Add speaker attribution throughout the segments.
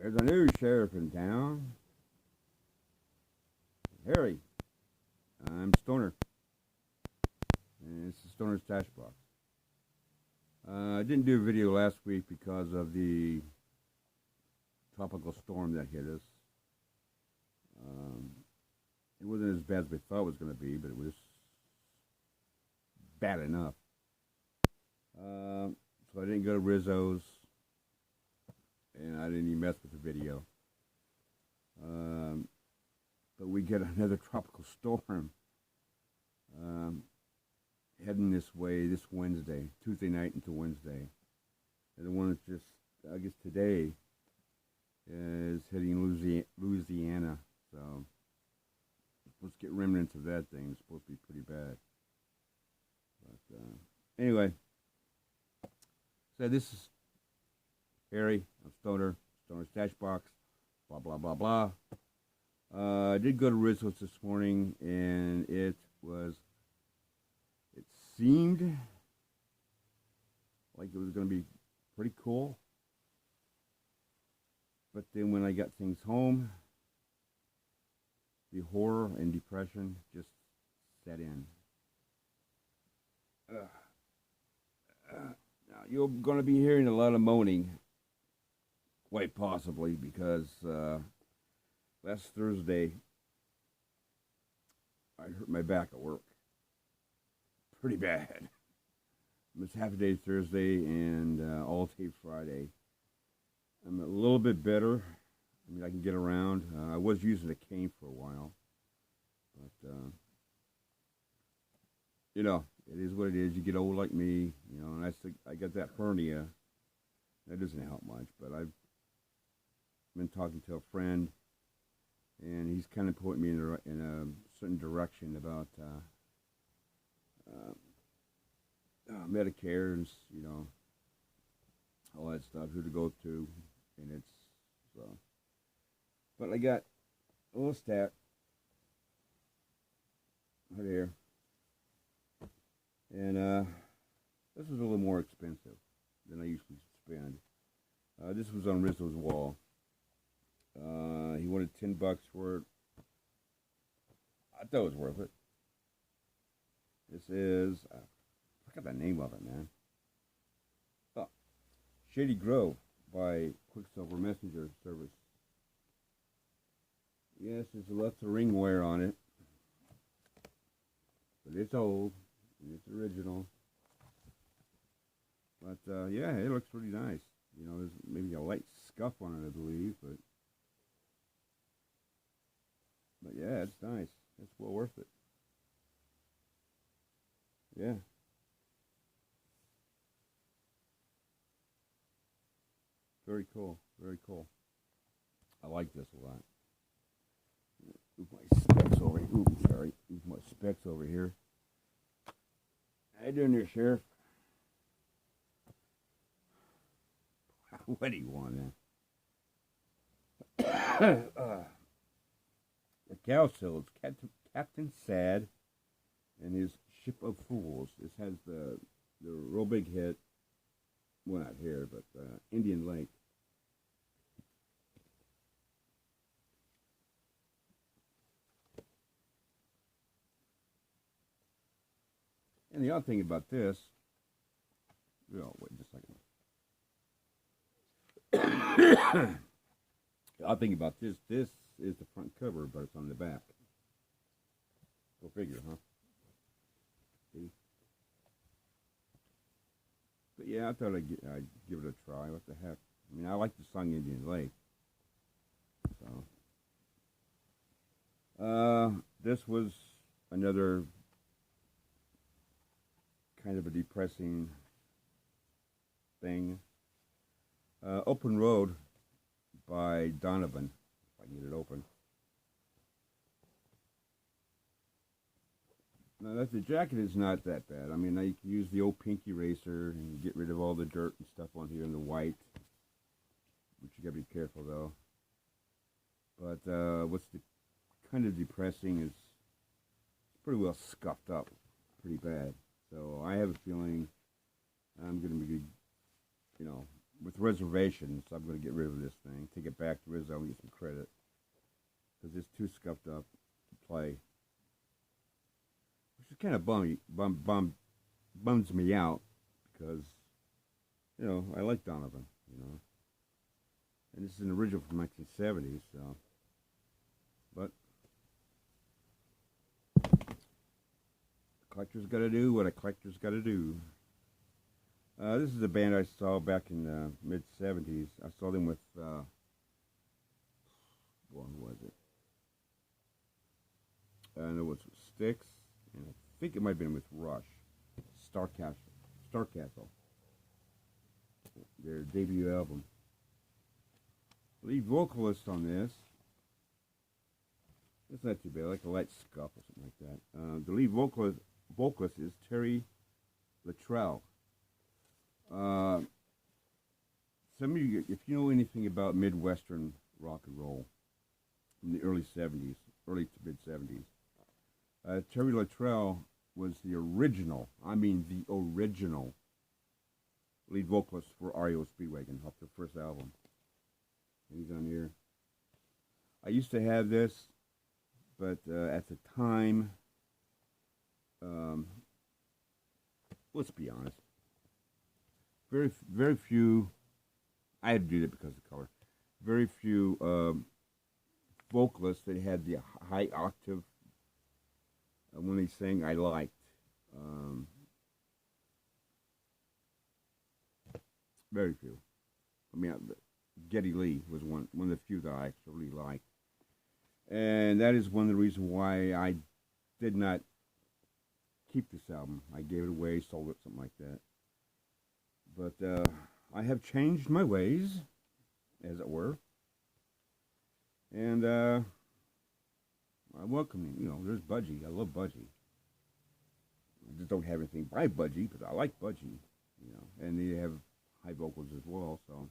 Speaker 1: There's a new sheriff in town. Harry. I'm Stoner. And it's the Stoner Stash Box. I didn't do a video last week because of the tropical storm that hit us. It wasn't as bad as we thought it was going to be, but it was bad enough. So I didn't go to Rizzo's, and I didn't even mess with the video. But we get another tropical storm heading this way this Wednesday, Tuesday night into Wednesday. And the one that's just, I guess today, is hitting Louisiana. So, let's get remnants of that thing. It's supposed to be pretty bad. But, anyway. So this is Harry. I'm Stoner Stash Box. Blah, blah, blah, blah. I did go to Rizzo's this morning, and it seemed like it was going to be pretty cool. But then when I got things home, the horror and depression just set in. Now, you're going to be hearing a lot of moaning, quite possibly, because last Thursday, I hurt my back at work. Pretty bad. It was half a day Thursday and all day Friday. I'm a little bit better. I mean, I can get around. I was using a cane for a while. But, you know, it is what it is. You get old like me, you know, and I got that hernia. That doesn't help much, but I've been talking to a friend, and he's kind of pointing me in a certain direction about Medicare and, you know, all that stuff, who to go to, and it's, so. But I got a little stack right here, and this was a little more expensive than I usually spend. This was on Rizzo's wall. He wanted $10 for it. I thought it was worth it. This is, I forgot the name of it, man. Oh, Shady Grove by Quicksilver Messenger Service. Yes, there's lots of ring wear on it, but it's old and it's original. But yeah, it looks pretty nice. You know, there's maybe a light scuff on it, I believe, but yeah, it's nice. It's well worth it. Yeah. Very cool. Very cool. I like this a lot. Move my specs over here. Ooh, sorry. Move my specs over here. How you doing there, Sheriff? What do you want, man? The cow sells Captain Sad and his Ship of Fools. This has the real big hit. Well, not here, but Indian Lake. And the other thing about this, oh, wait just a second. The other thing about this is the front cover, but it's on the back. Go figure, huh? See? But yeah, I thought I'd give it a try. What the heck? I mean, I like the song Indian Lake. So, this was another kind of a depressing thing. Open Road by Donovan, if I can get it open. Now, the jacket is not that bad. I mean, now you can use the old pink eraser and get rid of all the dirt and stuff on here in the white, which you gotta be careful though. But what's kind of depressing is it's pretty well scuffed up, pretty bad. So I have a feeling I'm gonna be, you know, with reservations. I'm going to get rid of this thing, take it back to Rizzo and get some credit, because it's too scuffed up to play. Which is kind of bums me out, because, you know, I like Donovan, you know. And this is an original from 1970s, so. But a collector's got to do what a collector's got to do. This is a band I saw back in the mid-70s. I saw them with, who was it? I know it was Styx, and I think it might have been with Rush. Starcastle. Their debut album. Lead vocalist on this. It's not too bad, like a light scuff or something like that. The lead vocalist is Terry Luttrell. Some of you, if you know anything about Midwestern rock and roll from the early 70s, early to mid 70s, Terry Luttrell was the original lead vocalist for REO Speedwagon off their first album. He's on here. I used to have this, but at the time, let's be honest, very few, I had to do that because of color, very few vocalists that had the high octave when they sang I liked. Very few. I mean, Geddy Lee was one of the few that I actually liked. And that is one of the reasons why I did not keep this album. I gave it away, sold it, something like that. But I have changed my ways, as it were. And I welcome him. You know, there's Budgie. I love Budgie. I just don't have anything by Budgie, but I like Budgie. You know, and they have high vocals as well, so.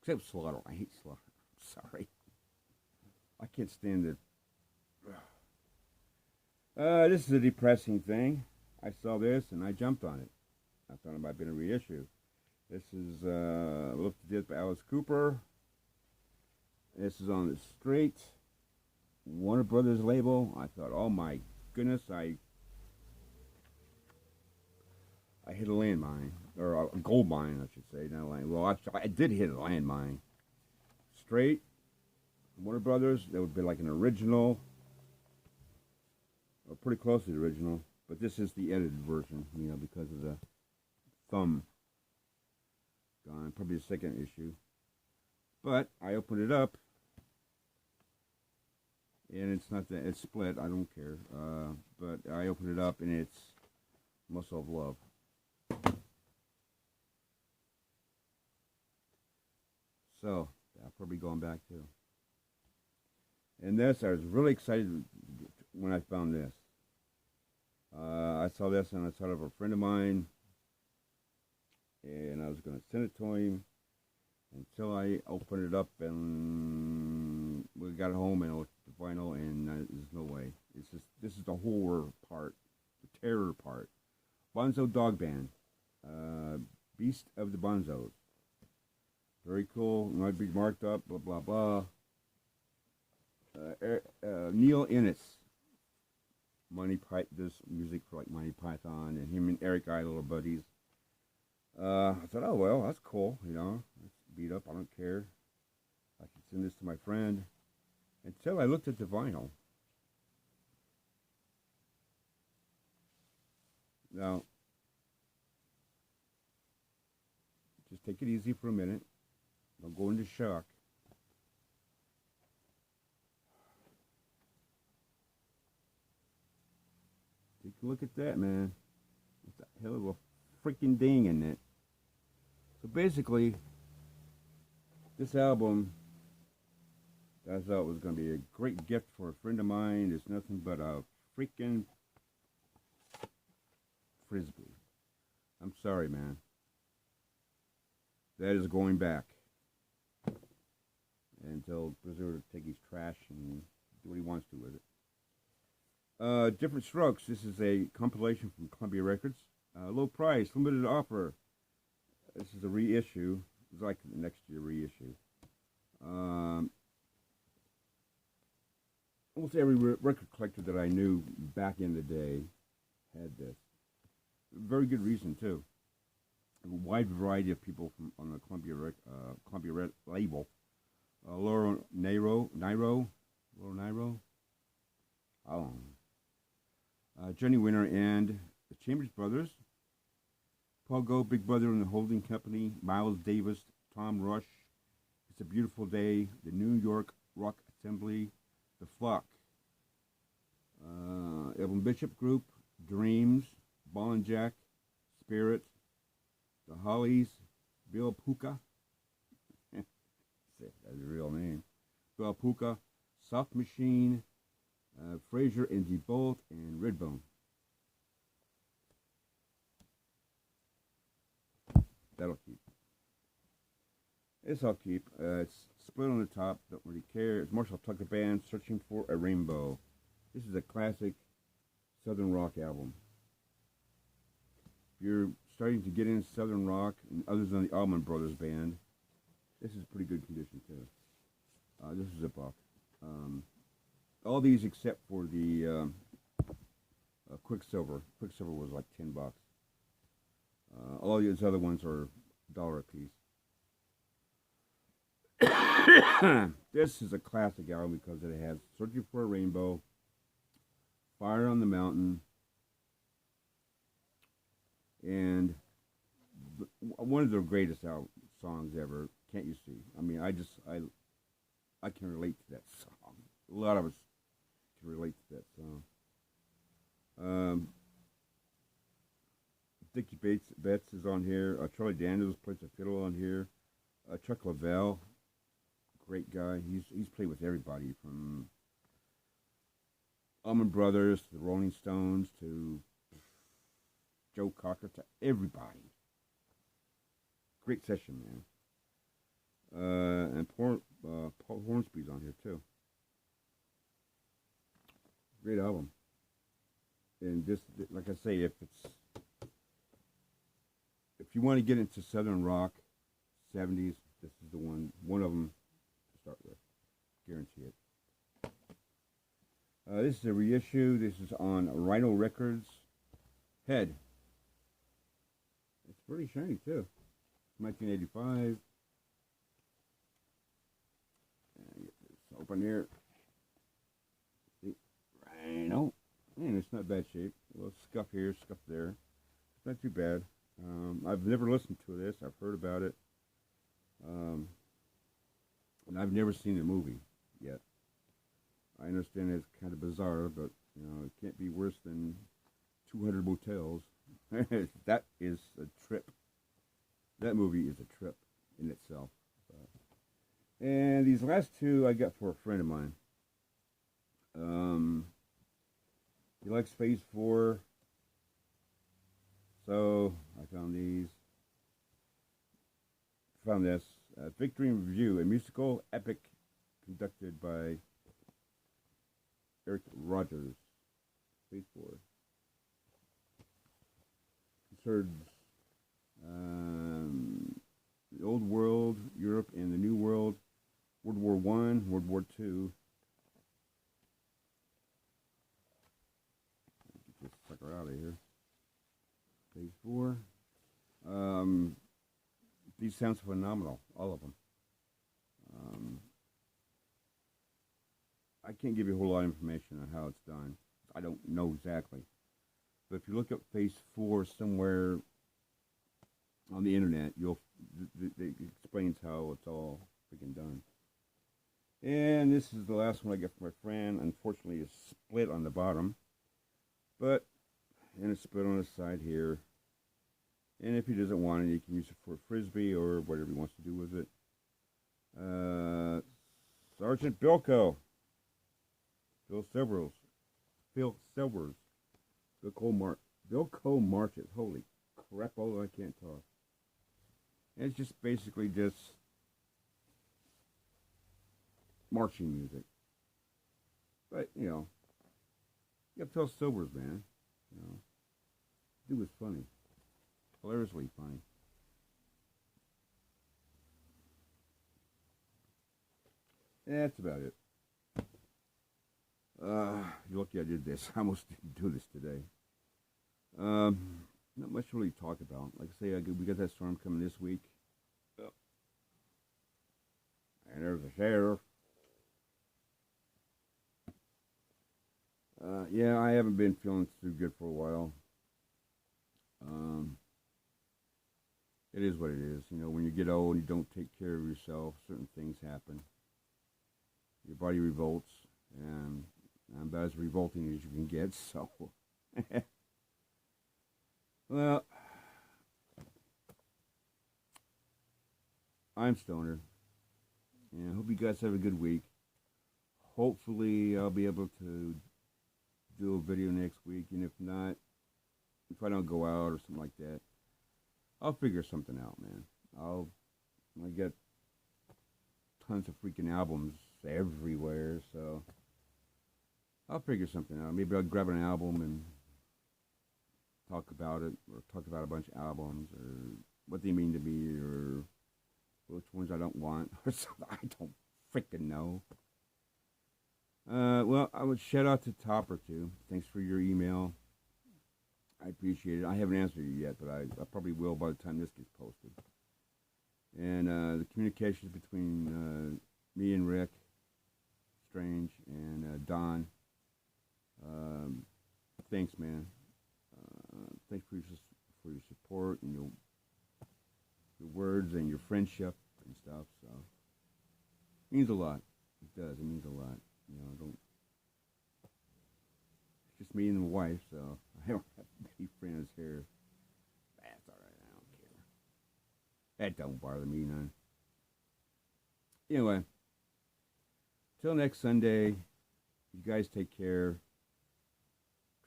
Speaker 1: Except Slaughter. I hate Slaughter. I'm sorry. I can't stand it. This is a depressing thing. I saw this and I jumped on it. I thought it might have been a reissue. This is Look to Death by Alice Cooper. This is on the Straight Warner Brothers label. I thought, oh my goodness, I hit a landmine, or a gold mine, I should say, not a land. Well, actually, I did hit a landmine. Straight Warner Brothers, that would be like an original, or pretty close to the original, but this is the edited version, you know, because of the thumb gone, probably the second issue. But I opened it up, and it's not that, it's split, I don't care, but I opened it up, and it's Muscle of Love. So, I'll probably going back too. And this, I was really excited when I found this. I saw this and I thought of a friend of mine, and I was going to send it to him until I opened it up and we got it home and I looked at the vinyl, and there's no way. It's just, this is the horror part, the terror part. Bonzo Dog Band, Beast of the Bonzos. Very cool. Might be marked up. Blah blah blah. Neil Innes. Does music for like Monty Python, and him and Eric Idle are buddies. I thought, oh well, that's cool. You know, it's beat up. I don't care. I can send this to my friend. Until I looked at the vinyl. Now, just take it easy for a minute. Don't go into shock. Take a look at that, man. It's a hell of a freaking ding in it. So basically, this album, I thought was going to be a great gift for a friend of mine. It's nothing but a freaking Frisbee. I'm sorry, man. That is going back. Until Blizzard take his trash and do what he wants to with it. Different Strokes. This is a compilation from Columbia Records. Low price, limited offer. This is a reissue. It's like the next year reissue. Almost every record collector that I knew back in the day had this. Very good reason too. A wide variety of people from on the Columbia label. Laura Nairo, Laura Nairo. I don't know. Jenny Winter and the Chambers Brothers. Paul Go, Big Brother and the Holding Company. Miles Davis, Tom Rush. It's a Beautiful Day. The New York Rock Assembly. The Flock. Evan Bishop Group. Dreams. Ball and Jack. Spirit. The Hollies. Bill Puka. That's a real name. Bill Puka. Soft Machine. Fraser and DeBolt and Redbone. That'll keep. This I'll keep. It's split on the top. Don't really care. It's Marshall Tucker Band, Searching for a Rainbow. This is a classic Southern rock album. If you're starting to get into Southern rock, and other than the Allman Brothers Band, this is pretty good condition too. This is a buck. All these except for the Quicksilver. Quicksilver was like $10. All these other ones are $1 a piece. This is a classic album because it has Searching for a Rainbow, Fire on the Mountain, and one of their greatest songs ever, Can't You See? I mean, I can relate to that song. A lot of us can relate to that song. Dickie Betts is on here. Charlie Daniels plays the fiddle on here. Chuck Leavell, great guy. He's played with everybody from Allman Brothers to the Rolling Stones to Joe Cocker to everybody. Great session, man. And Paul Hornsby's on here too. Great album. And this, like I say, if you want to get into Southern rock, 70s, this is the one of them to start with. Guarantee it. This is a reissue. This is on Rhino Records. Head. It's pretty shiny too. 1985. Get this open here. See, Rhino. Man, it's not bad shape. A little scuff here, scuff there. It's not too bad. I've never listened to this. I've heard about it. And I've never seen the movie yet. I understand it's kind of bizarre, but you know, it can't be worse than 200 Motels. That is a trip. That movie is a trip in itself. And these last two I got for a friend of mine. He likes Phase 4. So I found these. Found this. Victory in Review, a musical epic conducted by Eric Rogers. Phase 4. Concerns the Old World, Europe, and the New World, World War I, World War II. Get this sucker out of here. Phase 4. These sounds phenomenal, all of them. I can't give you a whole lot of information on how it's done. I don't know exactly. But if you look up Phase 4 somewhere on the internet, it explains how it's all freaking done. And this is the last one I got from my friend. Unfortunately, it's split on the bottom. And it's split on the side here. And if he doesn't want it, he can use it for a frisbee or whatever he wants to do with it. Sergeant Bilko. Bill Silvers. Bill Marches. Holy crap, although I can't talk. And it's just basically just marching music. But, you know, you have Bill Silvers, man. You know, dude was funny. Hilariously funny. That's about it. You're lucky I did this. I almost didn't do this today. Not much to really talk about. Like I say, we got that storm coming this week. And there's a sheriff. Yeah, I haven't been feeling too good for a while. It is what it is. You know, when you get old and you don't take care of yourself, certain things happen. Your body revolts, and I'm about as revolting as you can get, so. Well, I'm Stoner, and I hope you guys have a good week. Hopefully, I'll be able to do a video next week, and if not, if I don't go out or something like that, I'll figure something out, man. I get tons of freaking albums everywhere, so I'll figure something out. Maybe I'll grab an album and talk about it, or talk about a bunch of albums, or what they mean to me, or which ones I don't want, or something. I don't freaking know. Well, I would shout out to Topper too. Thanks for your email. I appreciate it. I haven't answered you yet, but I probably will by the time this gets posted. And the communications between me and Rick Strange and Don. Thanks, man. Thanks for your support and your words and your friendship and stuff. So it means a lot. It does. It means a lot. You know, it's just me and my wife, so I don't have many friends here. That's all right. I don't care. That don't bother me none. Anyway, till next Sunday, you guys take care.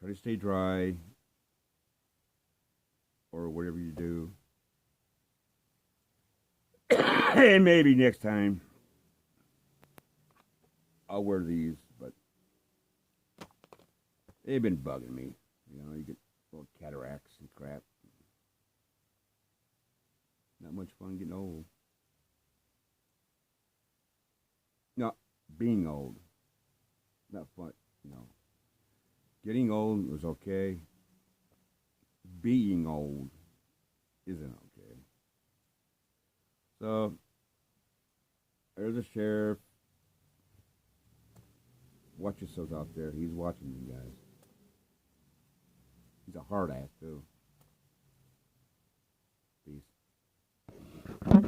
Speaker 1: Try to stay dry, or whatever you do. And maybe next time I'll wear these, but they've been bugging me. You know, you get little cataracts and crap. Not much fun getting old. No, being old. Not fun, no. Getting old was okay. Being old isn't okay. So, there's a sheriff. Watch yourselves out there. He's watching you guys. He's a hard ass, too. Peace.